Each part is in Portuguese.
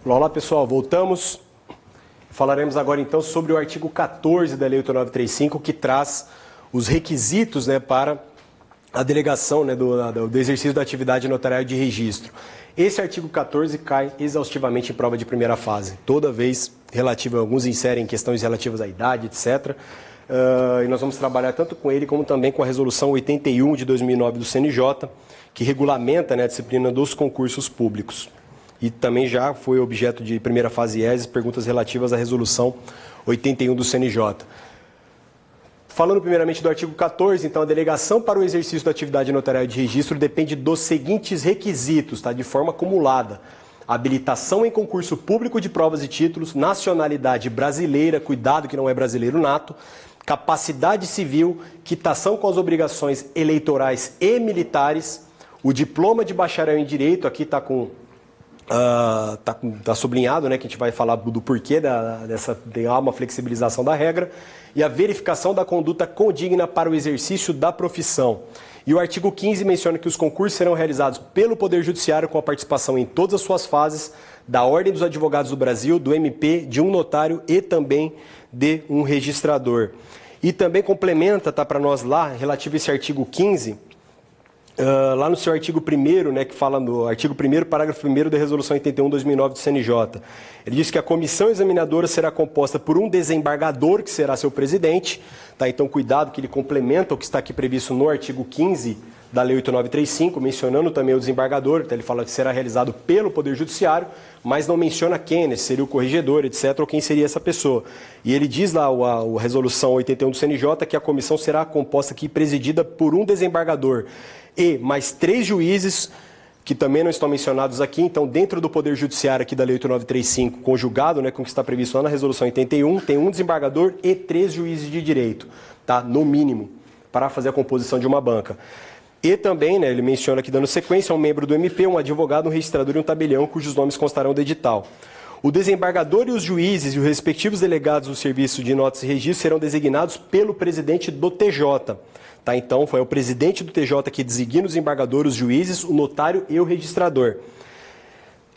Olá pessoal, voltamos. Falaremos agora então sobre o artigo 14 da Lei 8935, que traz os requisitos, para a delegação, do exercício da atividade notarial de registro. Esse artigo 14 cai exaustivamente em prova de primeira fase, toda vez relativo, alguns inserem questões relativas à idade, etc. E nós vamos trabalhar tanto com ele como também com a resolução 81 de 2009 do CNJ, que regulamenta a disciplina dos concursos públicos. E também já foi objeto de primeira fase IES, perguntas relativas à resolução 81 do CNJ. Falando primeiramente do artigo 14, então a delegação para o exercício da atividade notarial de registro depende dos seguintes requisitos, de forma acumulada: habilitação em concurso público de provas e títulos, nacionalidade brasileira, cuidado que não é brasileiro nato, capacidade civil, quitação com as obrigações eleitorais e militares, o diploma de bacharel em direito, aqui está tá sublinhado, que a gente vai falar do porquê de uma flexibilização da regra, e a verificação da conduta condigna para o exercício da profissão. E o artigo 15 menciona que os concursos serão realizados pelo Poder Judiciário com a participação em todas as suas fases da Ordem dos Advogados do Brasil, do MP, de um notário e também de um registrador. E também complementa, para nós lá, relativo a esse artigo 15, lá no seu artigo 1º, que fala no artigo 1º, parágrafo 1º da Resolução 81/2009 do CNJ. Ele diz que a comissão examinadora será composta por um desembargador, que será seu presidente. Então, cuidado que ele complementa o que está aqui previsto no artigo 15 da Lei 8935, mencionando também o desembargador. Então, ele fala que será realizado pelo Poder Judiciário, mas não menciona quem, se seria o corregedor, etc., ou quem seria essa pessoa. E ele diz lá, a Resolução 81 do CNJ, que a comissão será composta aqui, presidida por um desembargador e mais 3 juízes, que também não estão mencionados aqui. Então, dentro do Poder Judiciário aqui da Lei 8935, conjugado com o que está previsto lá na Resolução 81, tem um desembargador e 3 juízes de direito, no mínimo, para fazer a composição de uma banca. E também, ele menciona aqui, dando sequência, um membro do MP, um advogado, um registrador e um tabelião, cujos nomes constarão do edital. O desembargador e os juízes e os respectivos delegados do Serviço de Notas e Registros serão designados pelo presidente do TJ. Então, foi o presidente do TJ que designa os desembargadores, os juízes, o notário e o registrador.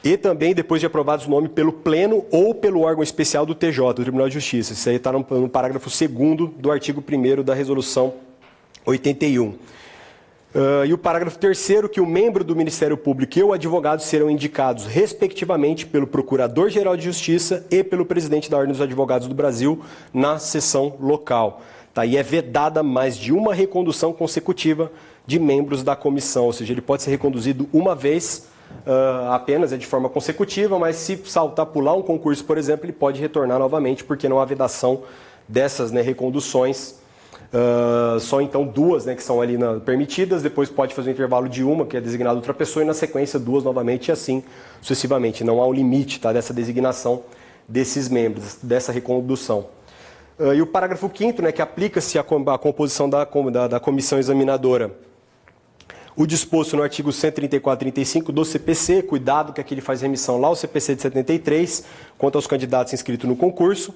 E também, depois de aprovados o nome pelo Pleno ou pelo órgão especial do TJ, do Tribunal de Justiça. Isso aí está no parágrafo 2º do artigo 1º da Resolução 81. E o parágrafo 3º, que o membro do Ministério Público e o advogado serão indicados, respectivamente, pelo Procurador-Geral de Justiça e pelo presidente da Ordem dos Advogados do Brasil na sessão local. E é vedada mais de uma recondução consecutiva de membros da comissão, ou seja, ele pode ser reconduzido uma vez apenas, de forma consecutiva, mas se pular um concurso, por exemplo, ele pode retornar novamente, porque não há vedação dessas reconduções. Só então 2 que são ali permitidas, depois pode fazer um intervalo de uma, que é designada outra pessoa, e na sequência 2 novamente, e assim sucessivamente. Não há um limite dessa designação desses membros, dessa recondução. E o parágrafo 5º, que aplica-se à composição da comissão examinadora. O disposto no artigo 134 e 35 do CPC, cuidado que aqui ele faz remissão lá ao CPC de 73, quanto aos candidatos inscritos no concurso,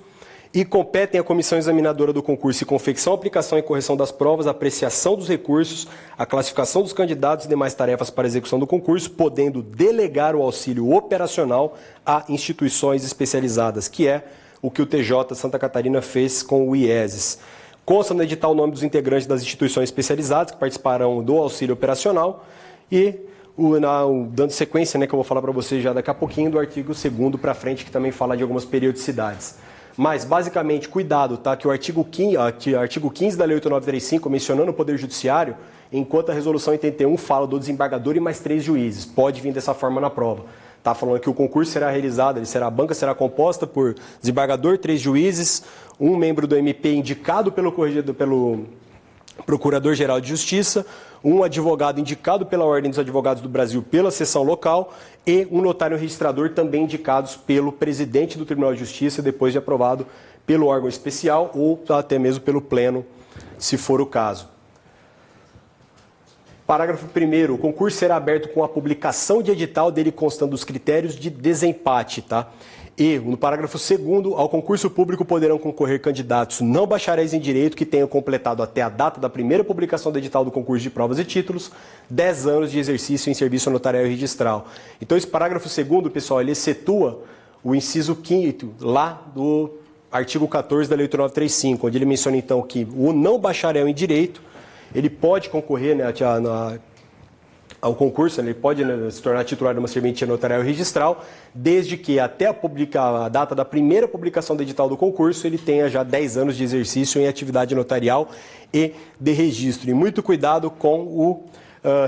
e competem à comissão examinadora do concurso e confecção, aplicação e correção das provas, apreciação dos recursos, a classificação dos candidatos e demais tarefas para execução do concurso, podendo delegar o auxílio operacional a instituições especializadas, que é o que o TJ Santa Catarina fez com o IESES. Consta no edital o nome dos integrantes das instituições especializadas que participarão do auxílio operacional e, dando sequência, que eu vou falar para vocês já daqui a pouquinho, do artigo 2º para frente, que também fala de algumas periodicidades. Mas, basicamente, cuidado, que o artigo 15 da Lei 8935, mencionando o Poder Judiciário, enquanto a Resolução 81 fala do desembargador e mais 3 juízes. Pode vir dessa forma na prova. Está falando que o concurso será realizado, a banca será composta por desembargador, 3 juízes, um membro do MP indicado pelo Procurador-Geral de Justiça, um advogado indicado pela Ordem dos Advogados do Brasil pela seção local e um notário registrador também indicados pelo presidente do Tribunal de Justiça, depois de aprovado pelo órgão especial ou até mesmo pelo Pleno, se for o caso. Parágrafo 1º, o concurso será aberto com a publicação de edital dele constando os critérios de desempate, E, no parágrafo 2º, ao concurso público poderão concorrer candidatos não bacharéis em direito que tenham completado até a data da primeira publicação do edital do concurso de provas e títulos 10 anos de exercício em serviço notarial e registral. Então, esse parágrafo 2º, pessoal, ele excetua o inciso 5º, lá do artigo 14 da Lei 8935, onde ele menciona, então, que o não bacharel em Direito, ele pode concorrer, né, ao concurso, ele pode, né, se tornar titular de uma serventia notarial registral, desde que até a data da primeira publicação do edital do concurso, ele tenha já 10 anos de exercício em atividade notarial e de registro. E muito cuidado com o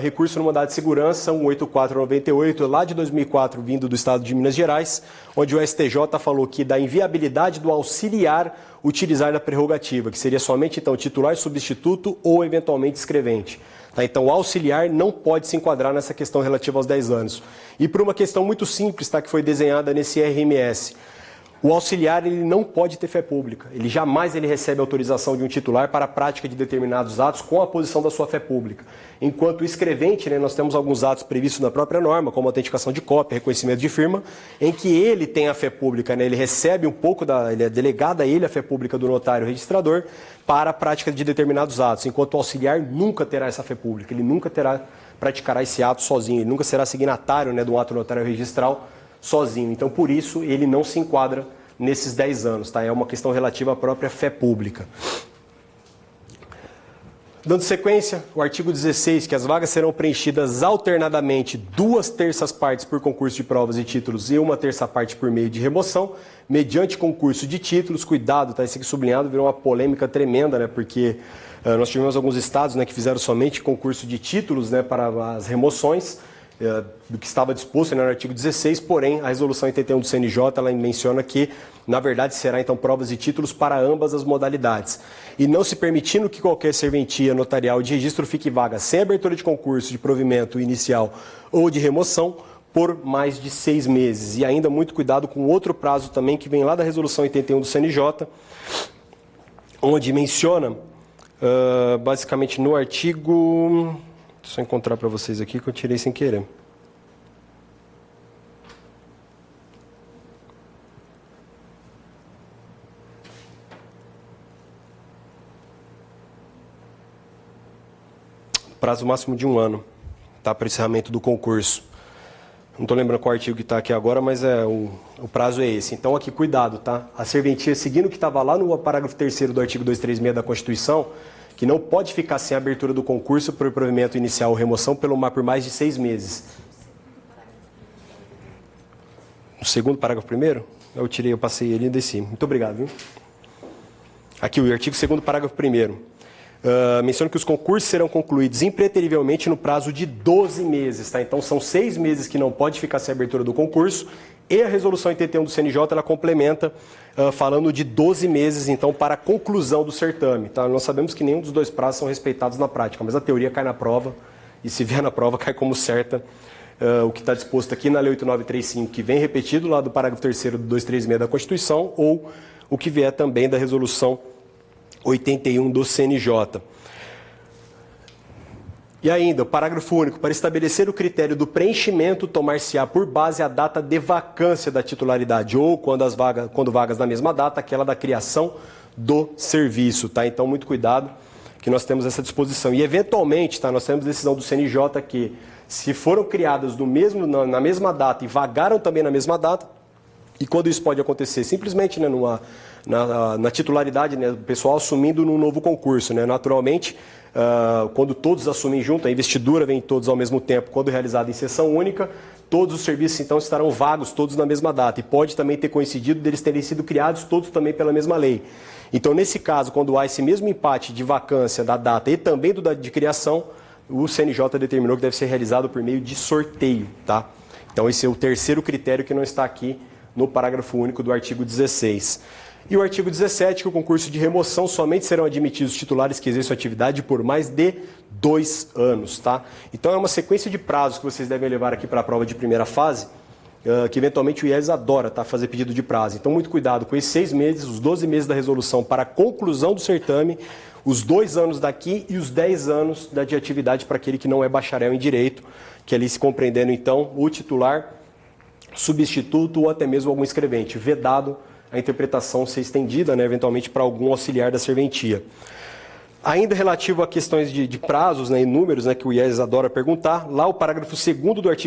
recurso no mandado de segurança 18498, lá de 2004, vindo do Estado de Minas Gerais, onde o STJ falou que da inviabilidade do auxiliar utilizar da prerrogativa, que seria somente, então, titular, substituto ou, eventualmente, escrevente. Tá? Então, o auxiliar não pode se enquadrar nessa questão relativa aos 10 anos. E por uma questão muito simples, tá, que foi desenhada nesse RMS, o auxiliar ele não pode ter fé pública. Ele jamais recebe autorização de um titular para a prática de determinados atos com a posição da sua fé pública. Enquanto o escrevente, né, nós temos alguns atos previstos na própria norma, como autenticação de cópia, reconhecimento de firma, em que ele tem a fé pública, né, ele recebe um pouco ele é delegada a ele a fé pública do notário registrador para a prática de determinados atos, enquanto o auxiliar nunca terá essa fé pública, ele nunca praticará esse ato sozinho, ele nunca será signatário, né, do ato notário registral sozinho. Então, por isso, ele não se enquadra nesses 10 anos, tá? É uma questão relativa à própria fé pública. Dando sequência, o artigo 16, que as vagas serão preenchidas alternadamente 2/3 partes por concurso de provas e títulos e 1/3 parte por meio de remoção, mediante concurso de títulos. Cuidado, tá? Isso aqui sublinhado virou uma polêmica tremenda, né? Porque nós tivemos alguns estados, né, que fizeram somente concurso de títulos, né, para as remoções, do que estava disposto, né, no artigo 16, porém a resolução 81 do CNJ ela menciona que, na verdade, será então provas e títulos para ambas as modalidades. E não se permitindo que qualquer serventia notarial de registro fique vaga sem abertura de concurso de provimento inicial ou de remoção por mais de 6 meses. E ainda muito cuidado com outro prazo também que vem lá da resolução 81 do CNJ, onde menciona, basicamente no artigo... Deixa eu encontrar para vocês aqui que eu tirei sem querer. Prazo máximo de 1 ano, tá, para encerramento do concurso. Não estou lembrando qual artigo que está aqui agora, mas o prazo é esse. Então, aqui, cuidado, tá? A serventia, seguindo o que estava lá no parágrafo 3º do artigo 236 da Constituição, que não pode ficar sem a abertura do concurso por provimento inicial ou remoção por mais de 6 meses. O segundo parágrafo primeiro? Eu passei ele e desci. Muito obrigado, viu? Aqui, o artigo 2º, parágrafo 1º. Menciona que os concursos serão concluídos impreterivelmente no prazo de 12 meses, tá? Então, são 6 meses que não pode ficar sem a abertura do concurso, e a resolução 81 do CNJ, ela complementa, falando de 12 meses, então, para a conclusão do certame, tá? Nós sabemos que nenhum dos dois prazos são respeitados na prática, mas a teoria cai na prova, e se vier na prova, cai como certa o que está disposto aqui na Lei 8935, que vem repetido lá do parágrafo 3º do 236 da Constituição, ou o que vier também da resolução 81 do CNJ. E ainda, o parágrafo único, para estabelecer o critério do preenchimento, tomar-se-á por base a data de vacância da titularidade, ou quando vagas na mesma data, aquela da criação do serviço, tá? Então, muito cuidado, que nós temos essa disposição. E, eventualmente, tá, nós temos decisão do CNJ que, se foram criadas na mesma data e vagaram também na mesma data, e quando isso pode acontecer? Simplesmente, né, na titularidade, né, do pessoal assumindo num novo concurso, né? Naturalmente, quando todos assumem junto, a investidura vem todos ao mesmo tempo, quando realizada em sessão única, todos os serviços então estarão vagos, todos na mesma data. E pode também ter coincidido deles terem sido criados todos também pela mesma lei. Então, nesse caso, quando há esse mesmo empate de vacância da data e também de criação, o CNJ determinou que deve ser realizado por meio de sorteio, tá? Então, esse é o terceiro critério que não está aqui no parágrafo único do artigo 16. E o artigo 17, que o concurso de remoção somente serão admitidos titulares que exerçam atividade por mais de 2 anos, tá? Então é uma sequência de prazos que vocês devem levar aqui para a prova de primeira fase, que eventualmente o IES adora, tá, fazer pedido de prazo. Então muito cuidado com esses 6 meses, os 12 meses da resolução para a conclusão do certame, os 2 anos daqui e os 10 anos de atividade para aquele que não é bacharel em direito, que ali se compreendendo então o titular, substituto ou até mesmo algum escrevente, vedado a interpretação ser estendida, né, eventualmente para algum auxiliar da serventia. Ainda relativo a questões de prazos, né, e números, né, que o IES adora perguntar, lá o parágrafo 2º do artigo